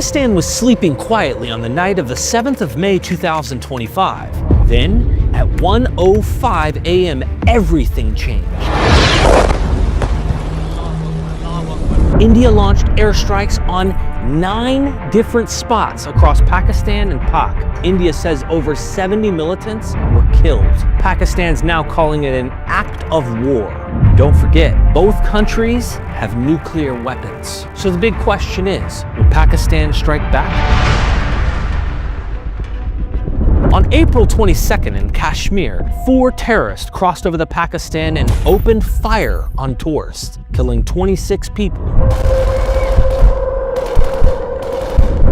Pakistan was sleeping quietly on the night of the 7th of May 2025. Then, at 1:05 a.m., everything changed. India launched airstrikes on 9 different spots across Pakistan and Pak. India says over 70 militants were killed. Pakistan's now calling it an act of war. Don't forget, both countries have nuclear weapons. So the big question is, will Pakistan strike back? On April 22nd in Kashmir, 4 terrorists crossed over the Pakistan and opened fire on tourists, killing 26 people.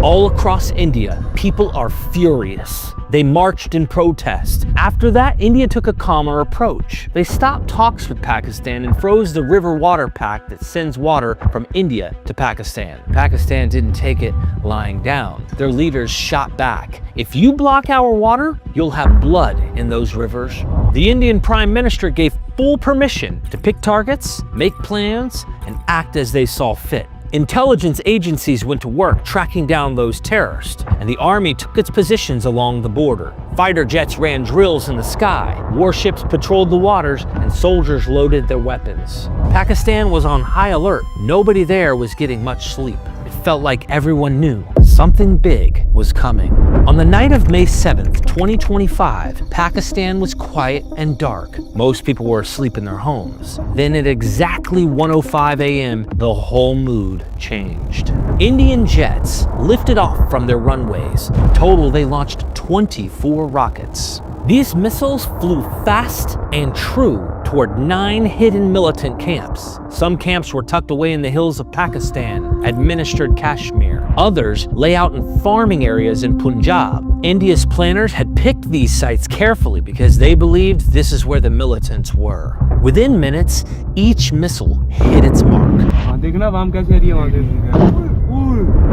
All across India, people are furious. They marched in protest. After that, India took a calmer approach. They stopped talks with Pakistan and froze the river water pact that sends water from India to Pakistan. Pakistan didn't take it lying down. Their leaders shot back. If you block our water, you'll have blood in those rivers. The Indian Prime Minister gave full permission to pick targets, make plans, and act as they saw fit. Intelligence agencies went to work tracking down those terrorists, and the army took its positions along the border. Fighter jets ran drills in the sky, warships patrolled the waters, and soldiers loaded their weapons. Pakistan was on high alert. Nobody there was getting much sleep. It felt like everyone knew something big was coming. On the night of May 7th, 2025, Pakistan was quiet and dark. Most people were asleep in their homes. Then at exactly 1:05 a.m., the whole mood changed. Indian jets lifted off from their runways. In total, they launched 24 rockets. These missiles flew fast and true toward 9 hidden militant camps. Some camps were tucked away in the hills of Pakistan, administered Kashmir. Others lay out in farming areas in Punjab. India's planners had picked these sites carefully because they believed this is where the militants were. Within minutes, each missile hit its mark.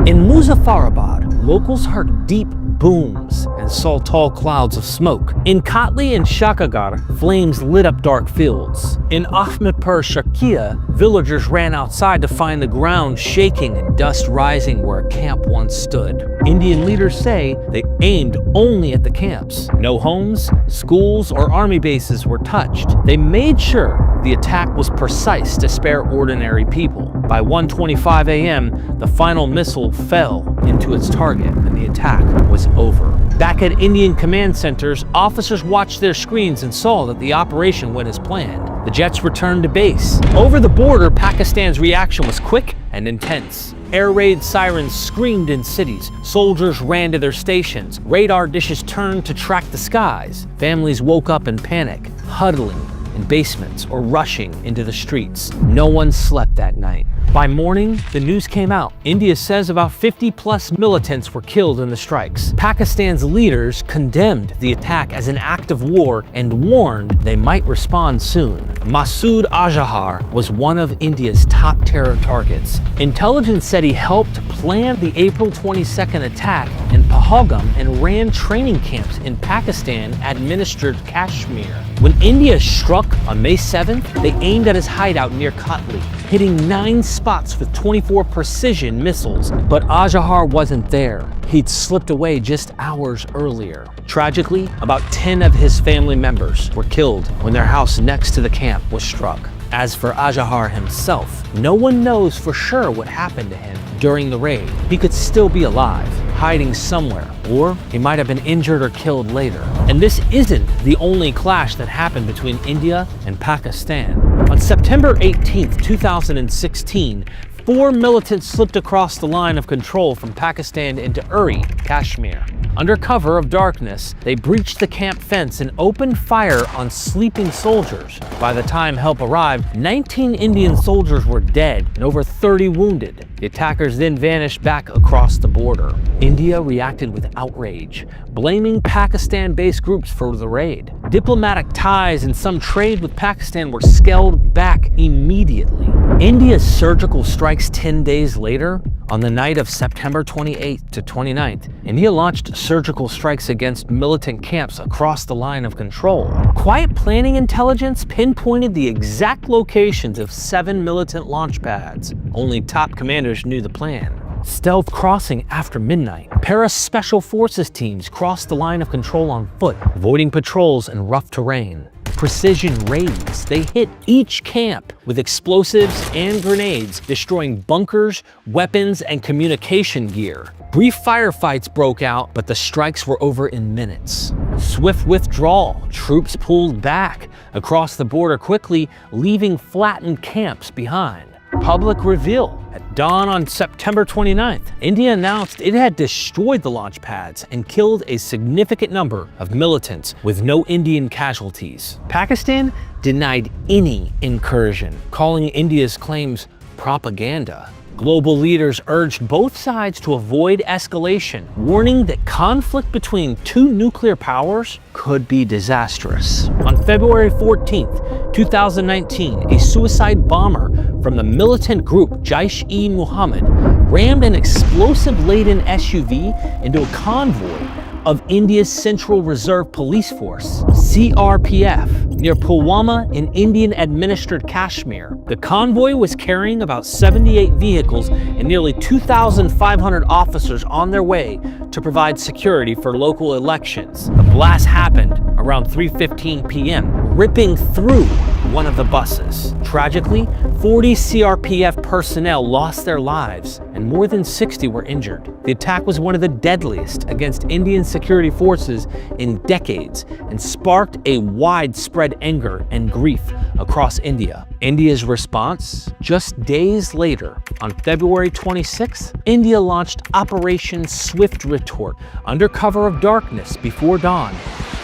In Muzaffarabad, locals heard deep booms and saw tall clouds of smoke. In Kotli and Shakagar, flames lit up dark fields. In Ahmedpur Shakia, villagers ran outside to find the ground shaking and dust rising where a camp once stood. Indian leaders say they aimed only at the camps. No homes, schools, or army bases were touched. They made sure the attack was precise to spare ordinary people. By 1:25 a.m., the final missile fell into its target and the attack was over. Back at Indian command centers, officers watched their screens and saw that the operation went as planned. The jets returned to base. Over the border, Pakistan's reaction was quick and intense. Air raid sirens screamed in cities. Soldiers ran to their stations. Radar dishes turned to track the skies. Families woke up in panic, huddling in basements or rushing into the streets. No one slept that night. By morning, the news came out. India says about 50+ militants were killed in the strikes. Pakistan's leaders condemned the attack as an act of war and warned they might respond soon. Masood Azhar was one of India's top terror targets. Intelligence said he helped plan the April 22nd attack in Pahalgam and ran training camps in Pakistan-administered Kashmir. When India struck on May 7th, they aimed at his hideout near Kotli, hitting 9 spots with 24 precision missiles. But Azhar wasn't there. He'd slipped away just hours earlier. Tragically, about 10 of his family members were killed when their house next to the camp was struck. As for Azhar himself, no one knows for sure what happened to him during the raid. He could still be alive, hiding somewhere, or he might have been injured or killed later. And this isn't the only clash that happened between India and Pakistan. On September 18th, 2016, 4 militants slipped across the line of control from Pakistan into Uri, Kashmir. Under cover of darkness, they breached the camp fence and opened fire on sleeping soldiers. By the time help arrived, 19 Indian soldiers were dead and over 30 wounded. The attackers then vanished back across the border. India reacted with outrage, blaming Pakistan-based groups for the raid. Diplomatic ties and some trade with Pakistan were scaled back immediately. India's surgical strikes 10 days later, on the night of September 28th to 29th, India launched surgical strikes against militant camps across the line of control. Quiet planning intelligence pinpointed the exact locations of 7 militant launch pads. Only top commanders knew the plan. stealth crossing after midnight. Para-special forces teams crossed the line of control on foot, avoiding patrols in rough terrain. Precision raids. They hit each camp with explosives and grenades, destroying bunkers, weapons, and communication gear. Brief firefights broke out, but the strikes were over in minutes. Swift withdrawal. Troops pulled back across the border quickly, leaving flattened camps behind. Public reveal. At dawn on September 29th, India announced it had destroyed the launch pads and killed a significant number of militants with no Indian casualties. Pakistan denied any incursion, calling India's claims propaganda. Global leaders urged both sides to avoid escalation, warning that conflict between two nuclear powers could be disastrous. On February 14th, 2019, a suicide bomber from the militant group Jaish-e-Mohammed rammed an explosive-laden SUV into a convoy of India's Central Reserve Police Force, CRPF, near Pulwama in Indian-administered Kashmir. The convoy was carrying about 78 vehicles and nearly 2,500 officers on their way to provide security for local elections. The blast happened around 3:15 p.m., ripping through one of the buses. Tragically, 40 CRPF personnel lost their lives and more than 60 were injured. The attack was one of the deadliest against Indian security forces in decades and sparked a widespread anger and grief across India. India's response? Just days later, on February 26th, India launched Operation Swift Retort under cover of darkness before dawn.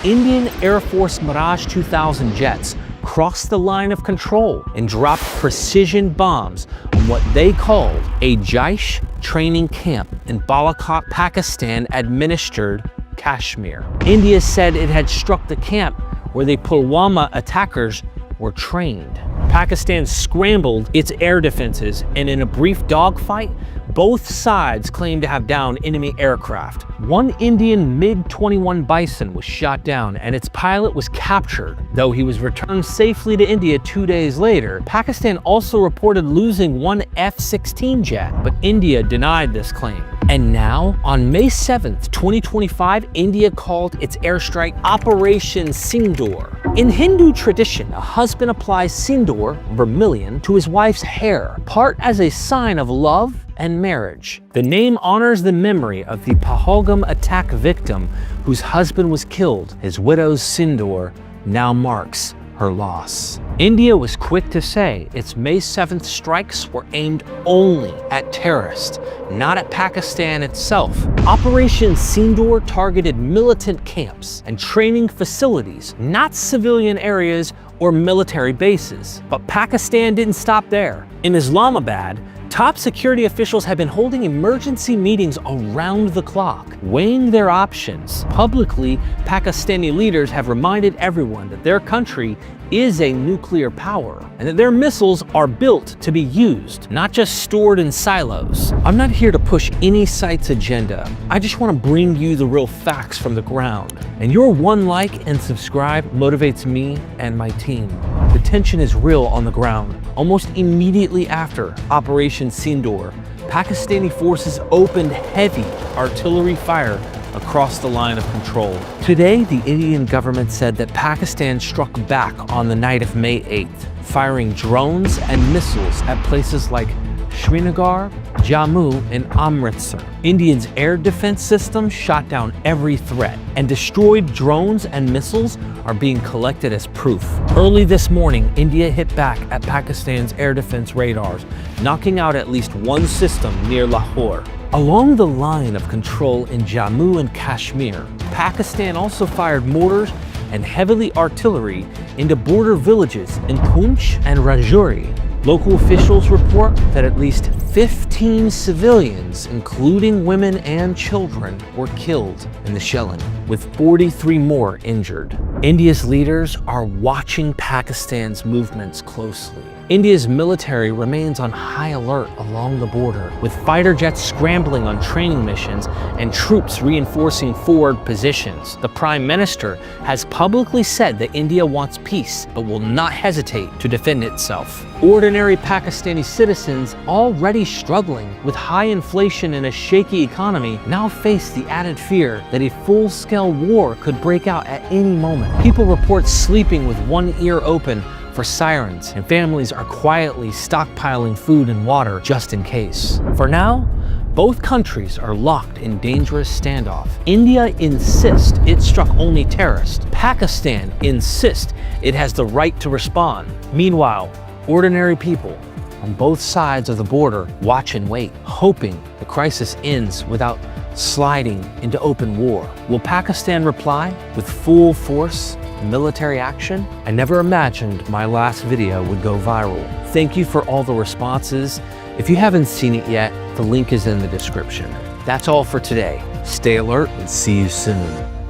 Indian Air Force Mirage 2000 jets crossed the line of control and dropped precision bombs on what they called a Jaish training camp in Balakot, Pakistan-administered Kashmir. India said it had struck the camp where the Pulwama attackers were trained. Pakistan scrambled its air defenses, and in a brief dogfight, both sides claimed to have downed enemy aircraft. One Indian MiG-21 Bison was shot down and its pilot was captured, though he was returned safely to India 2 days later. Pakistan also reported losing one F-16 jet, but India denied this claim. And now, on May 7th, 2025, India called its airstrike Operation Sindoor. In Hindu tradition, a husband applies Sindoor, vermilion, to his wife's hair, part as a sign of love and marriage. The name honors the memory of the Pahalgam attack victim whose husband was killed. His widow's Sindoor now marks her loss. India was quick to say its May 7th strikes were aimed only at terrorists, not at Pakistan itself. Operation Sindoor targeted militant camps and training facilities, not civilian areas or military bases. But Pakistan didn't stop there. In Islamabad, top security officials have been holding emergency meetings around the clock, weighing their options. Publicly, Pakistani leaders have reminded everyone that their country is a nuclear power and that their missiles are built to be used, not just stored in silos. I'm not here to push any site's agenda. I just want to bring you the real facts from the ground. And your one like and subscribe motivates me and my team. The tension is real on the ground. Almost immediately after Operation Sindoor, Pakistani forces opened heavy artillery fire across the line of control. Today, the Indian government said that Pakistan struck back on the night of May 8th, firing drones and missiles at places like Srinagar, Jammu, and Amritsar. India's air defense system shot down every threat, and destroyed drones and missiles are being collected as proof. Early this morning, India hit back at Pakistan's air defense radars, knocking out at least one system near Lahore. Along the line of control in Jammu and Kashmir, Pakistan also fired mortars and heavy artillery into border villages in Poonch and Rajouri. Local officials report that at least 15 civilians, including women and children, were killed in the shelling, with 43 more injured. India's leaders are watching Pakistan's movements closely. India's military remains on high alert along the border, with fighter jets scrambling on training missions and troops reinforcing forward positions. The Prime Minister has publicly said that India wants peace, but will not hesitate to defend itself. Ordinary Pakistani citizens, already struggling with high inflation and a shaky economy, now face the added fear that a full-scale war could break out at any moment. People report sleeping with one ear open for sirens, and families are quietly stockpiling food and water just in case. For now, both countries are locked in dangerous standoff. India insists it struck only terrorists. Pakistan insists it has the right to respond. Meanwhile, ordinary people on both sides of the border watch and wait, hoping the crisis ends without sliding into open war. Will Pakistan reply with full force military action? I never imagined my last video would go viral. Thank you for all the responses. If you haven't seen it yet, the link is in the description. That's all for today. Stay alert and see you soon.